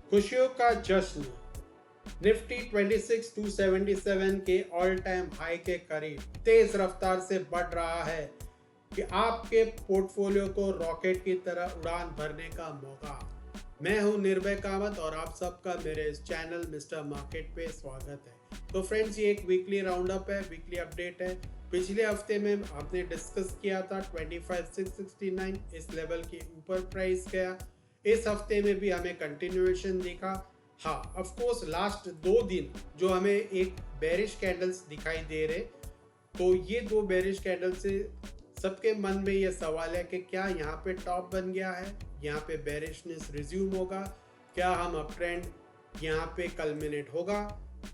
खुशियों का जश्न। निफ्टी 26,277 के ऑल टाइम हाई के करीब तेज रफ्तार से बढ़ रहा है कि आपके पोर्टफोलियो को रॉकेट की तरह उड़ान भरने का मौका। मैं हूं निर्भय कामत और आप सबका मेरे इस चैनल मिस्टर मार्केट पे स्वागत है। तो फ्रेंड्स, ये एक वीकली राउंड अप है, वीकली अपडेट है। पिछले हफ्ते में आपने डिस्कस किया था 25,669 इस लेवल के ऊपर प्राइस गया। इस हफ्ते में भी हमें कंटिन्यूएशन दिखा। हाँ, ऑफ कोर्स लास्ट 2 दिन जो हमें एक बेरिश कैंडल्स दिखाई दे रहे, तो ये 2 बेरिश कैंडल से सबके मन में ये सवाल है कि क्या यहाँ पे टॉप बन गया है, यहाँ पे बेरिशनेस रिज्यूम होगा, क्या हम अप ट्रेंड यहाँ पे कल्मिनेट होगा।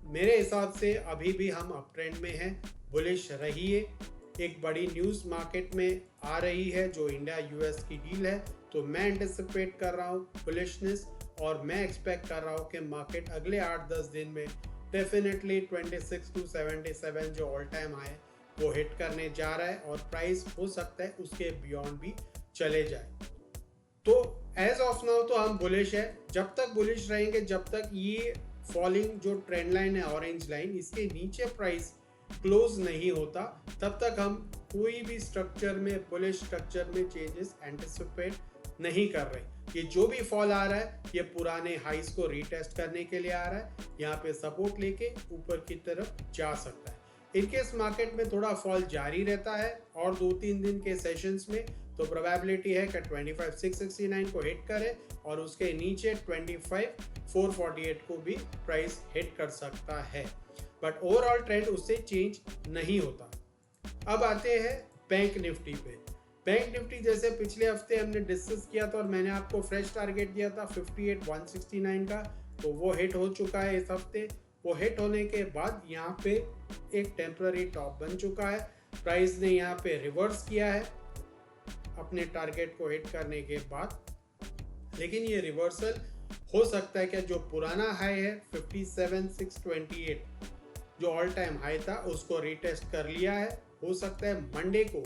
मेरे हिसाब से अभी भी हम अप ट्रेंड में हैं, बुलिश रहिए। एक बड़ी न्यूज़ मार्केट में आ रही है जो इंडिया यूएस की डील है, तो मैं एंटिसिपेट कर रहा हूँ बुलिशनेस और मैं एक्सपेक्ट कर रहा हूँ कि मार्केट अगले 8-10 दिन में डेफिनेटली 26,277 जो ऑल टाइम हाई वो हिट करने जा रहा है और प्राइस हो सकता है उसके बियॉन्ड भी चले जाए। तो एज ऑफ नाउ तो हम बुलिश है। जब तक बुलिश रहेंगे, जब तक ये फॉलिंग जो ट्रेंड लाइन है ऑरेंज लाइन, इसके नीचे प्राइस क्लोज नहीं होता, तब तक हम कोई भी स्ट्रक्चर में, बुलिश स्ट्रक्चर में चेंजेस एंटिसिपेट नहीं कर रहे। ये जो भी फॉल आ रहा है ये पुराने हाइस को रीटेस्ट करने के लिए आ रहा है, यहाँ पे सपोर्ट लेके ऊपर की तरफ जा सकता है। इनकेस मार्केट में थोड़ा फॉल जारी रहता है और 2-3 दिन के सेशंस में, तो प्रोबेबिलिटी है कि 25,669 को हिट करे और उसके नीचे 25,448 को भी प्राइस हिट कर सकता है, बट ओवरऑल ट्रेंड उससे चेंज नहीं होता। अब आते हैं बैंक निफ्टी पे। बैंक निफ्टी जैसे पिछले हफ्ते हमने डिस्कस किया था और मैंने आपको फ्रेश टारगेट दिया था 58,169 का, तो वो हिट हो चुका है इस हफ्ते। वो हिट होने के बाद यहाँ पे एक टेम्पररी टॉप बन चुका है। प्राइस ने यहाँ पे रिवर्स किया है अपने टारगेट को हिट करने के बाद, लेकिन ये रिवर्सल हो सकता है कि जो पुराना हाई है 57,628 जो ऑल टाइम हाई था उसको रीटेस्ट कर लिया है। हो सकता है मंडे को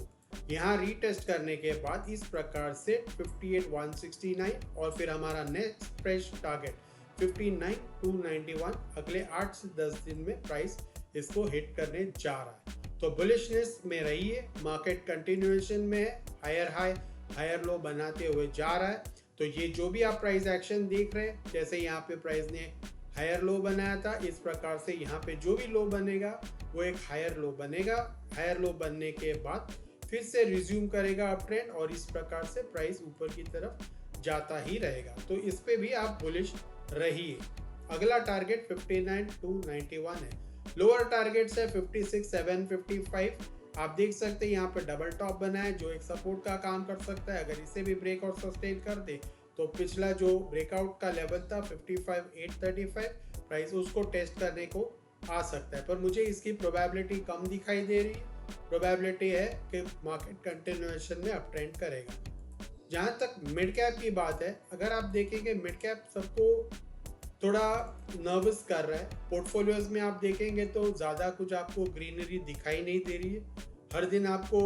यहाँ रीटेस्ट करने के बाद इस प्रकार से 58,169 और फिर हमारा नेक्स्ट फ्रेश टारगेट 59,291 अगले 8 से 10 दिन में प्राइस इसको हिट करने जा रहा है। तो बुलिशनेस में रहिए। मार्केट कंटिन्यूएशन में है, हायर हाई हायर लो बनाते हुए जा रहा है। तो ये जो भी आप प्राइस एक्शन देख रहे हैं, जैसे यहाँ पे प्राइस ने हायर लो बनाया था, इस प्रकार से यहाँ पे जो भी लो बनेगा वो एक हायर लो बनेगा। हायर लो बनने के बाद फिर से रिज्यूम करेगा अप ट्रेंड और इस प्रकार से प्राइस ऊपर की तरफ जाता ही रहेगा। तो इस पे भी आप बुलिश रहिए। अगला टारगेट 59,291 है। लोअर टारगेट्स है 56,755। आप देख सकते हैं यहाँ पे डबल टॉप बना है जो एक सपोर्ट का काम कर सकता है। अगर इसे भी ब्रेकआउट सस्टेन कर दे तो पिछला जो ब्रेकआउट का लेवल था 55,835 प्राइस उसको टेस्ट करने को आ सकता है, पर मुझे इसकी प्रोबेबिलिटी कम दिखाई दे रही है। प्रोबेबिलिटी है कि मार्केट कंटिन्यूएशन में अप ट्रेंड करेगा। जहाँ तक मिड कैप की बात है, अगर आप देखेंगे मिड कैप सबको थोड़ा नर्वस कर रहा है। पोर्टफोलियोज में आप देखेंगे तो ज़्यादा कुछ आपको ग्रीनरी दिखाई नहीं दे रही है। हर दिन आपको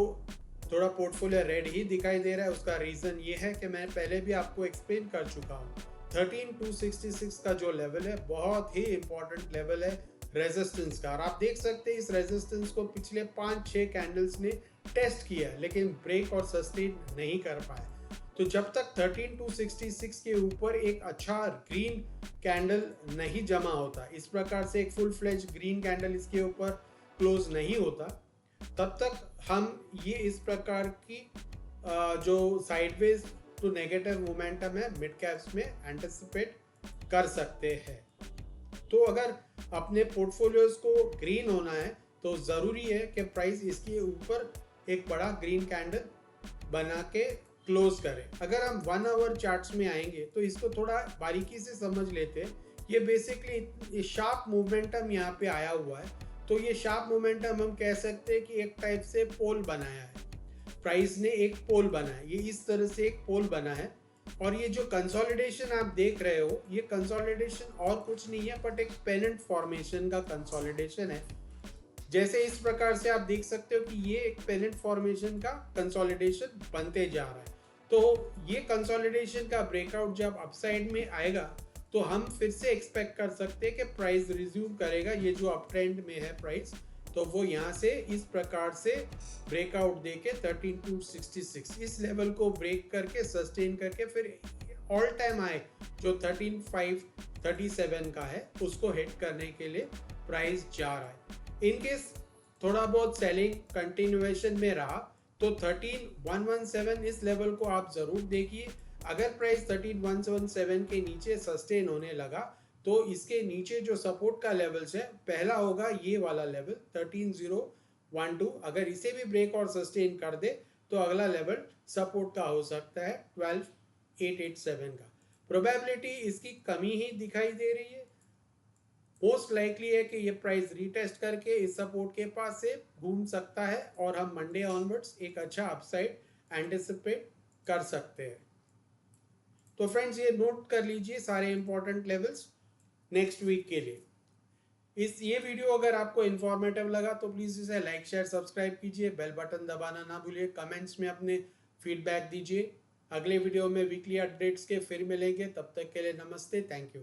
थोड़ा पोर्टफोलियो रेड ही दिखाई दे रहा है। उसका रीज़न ये है कि मैं पहले भी आपको एक्सप्लेन कर चुका हूँ, 13,266 का जो लेवल है बहुत ही इंपॉर्टेंट लेवल है रेजिस्टेंस का। और आप देख सकते हैं इस रेजिस्टेंस को पिछले 5-6 कैंडल्स ने टेस्ट किया लेकिन ब्रेक और सस्टेन नहीं कर पाए। तो जब तक 13,266 के ऊपर एक अच्छा ग्रीन कैंडल नहीं जमा होता, इस प्रकार से एक फुल फ्लेज ग्रीन कैंडल इसके ऊपर क्लोज नहीं होता, तब तक हम ये इस प्रकार की जो साइडवेज टू नेगेटिव मोमेंटम है मिड कैप्स में एंटिसिपेट कर सकते हैं। तो अगर अपने पोर्टफोलियोज को ग्रीन होना है तो ज़रूरी है कि प्राइस इसके ऊपर एक बड़ा ग्रीन कैंडल बना के क्लोज करें। अगर हम 1 आवर चार्ट्स में आएंगे तो इसको थोड़ा बारीकी से समझ लेते हैं। ये बेसिकली शार्प मोमेंटम यहाँ पे आया हुआ है, तो ये शार्प मोमेंटम हम कह सकते हैं कि एक टाइप से पोल बनाया है। प्राइस ने एक पोल बना है, ये इस तरह से एक पोल बना है। और ये जो कंसोलिडेशन आप देख रहे हो, ये कंसोलिडेशन और कुछ नहीं है बट एक पेनेंट फॉर्मेशन का कंसोलिडेशन है। जैसे इस प्रकार से आप देख सकते हो कि ये एक पेनेंट फॉर्मेशन का कंसोलिडेशन बनते जा रहा है। तो ये कंसोलिडेशन का ब्रेकआउट जब अपसाइड में आएगा तो हम फिर से एक्सपेक्ट कर सकते हैं कि प्राइस रिज्यूम करेगा, ये जो अप ट्रेंड में है प्राइस, तो वो यहाँ से इस प्रकार से ब्रेकआउट देके 13266 इस लेवल को ब्रेक करके सस्टेन करके फिर ऑल टाइम हाई जो 13537 का है उसको हिट करने के लिए प्राइस जा रहा है। इनकेस थोड़ा बहुत सेलिंग कंटिन्यूएशन में रहा तो 13117 इस लेवल को आप जरूर देखिए। अगर प्राइस 13117 के नीचे सस्टेन होने लगा तो इसके नीचे जो सपोर्ट का लेवल्स है, पहला होगा ये वाला लेवल 13012, अगर इसे भी ब्रेक और सस्टेन कर दे तो अगला लेवल सपोर्ट का हो सकता है 12887 का। प्रोबेबिलिटी इसकी कमी ही दिखाई दे रही है। मोस्ट लाइकली है कि ये प्राइस रीटेस्ट करके इस सपोर्ट के पास से घूम सकता है और हम मंडे ऑनवर्ड्स एक अच्छा अपसाइड एंटिसिपेट कर सकते हैं। तो फ्रेंड्स ये नोट कर लीजिए सारे इंपॉर्टेंट लेवल्स नेक्स्ट वीक के लिए। ये वीडियो अगर आपको इन्फॉर्मेटिव लगा तो प्लीज़ इसे लाइक शेयर सब्सक्राइब कीजिए, बेल बटन दबाना ना भूलिए, कमेंट्स में अपने फीडबैक दीजिए। अगले वीडियो में वीकली अपडेट्स के फिर मिलेंगे, तब तक के लिए नमस्ते, थैंक यू।